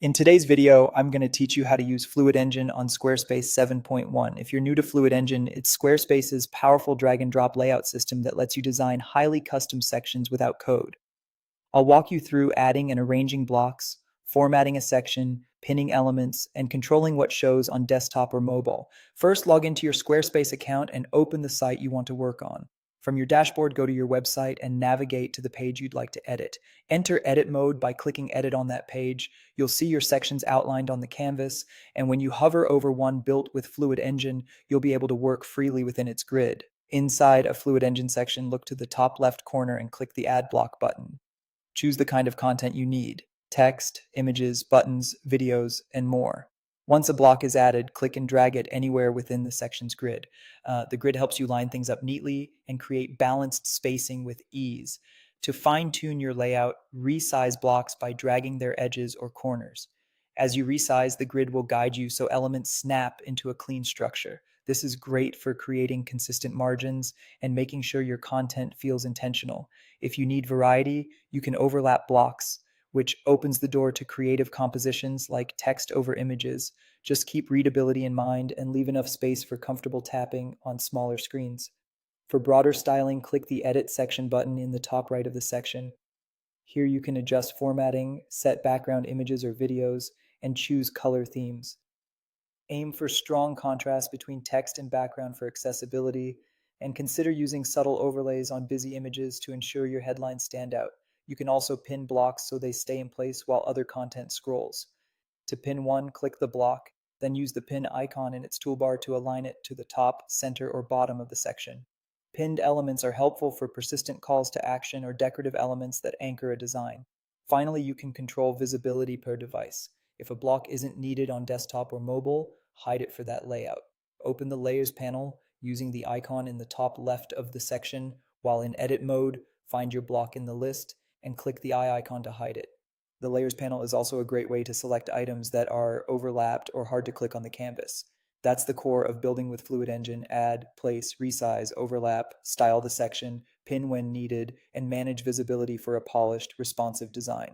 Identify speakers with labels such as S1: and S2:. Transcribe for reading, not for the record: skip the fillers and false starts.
S1: In today's video, I'm going to teach you how to use Fluid Engine on Squarespace 7.1. If you're new to Fluid Engine, it's Squarespace's powerful drag and drop layout system that lets you design highly custom sections without code. I'll walk you through adding and arranging blocks, formatting a section, pinning elements, and controlling what shows on desktop or mobile. First, log into your Squarespace account and open the site you want to work on. From your dashboard, go to your website and navigate to the page you'd like to edit. Enter edit mode by clicking edit on that page. You'll see your sections outlined on the canvas, and when you hover over one built with Fluid Engine, you'll be able to work freely within its grid. Inside a Fluid Engine section, look to the top left corner and click the Add Block button. Choose the kind of content you need: text, images, buttons, videos, and more. Once a block is added, click and drag it anywhere within the section's grid. The grid helps you line things up neatly and create balanced spacing with ease. To fine-tune your layout, resize blocks by dragging their edges or corners. As you resize, the grid will guide you so elements snap into a clean structure. This is great for creating consistent margins and making sure your content feels intentional. If you need variety, you can overlap blocks, which opens the door to creative compositions like text over images. Just keep readability in mind and leave enough space for comfortable tapping on smaller screens. For broader styling, click the Edit Section button in the top right of the section. Here you can adjust formatting, set background images or videos, and choose color themes. Aim for strong contrast between text and background for accessibility, and consider using subtle overlays on busy images to ensure your headlines stand out. You can also pin blocks so they stay in place while other content scrolls. To pin one, click the block, then use the pin icon in its toolbar to align it to the top, center, or bottom of the section. Pinned elements are helpful for persistent calls to action or decorative elements that anchor a design. Finally, you can control visibility per device. If a block isn't needed on desktop or mobile, hide it for that layout. Open the Layers panel using the icon in the top left of the section. While in edit mode, find your block in the list and click the eye icon to hide it. The Layers panel is also a great way to select items that are overlapped or hard to click on the canvas. That's the core of building with Fluid Engine: add, place, resize, overlap, style the section, pin when needed, and manage visibility for a polished, responsive design.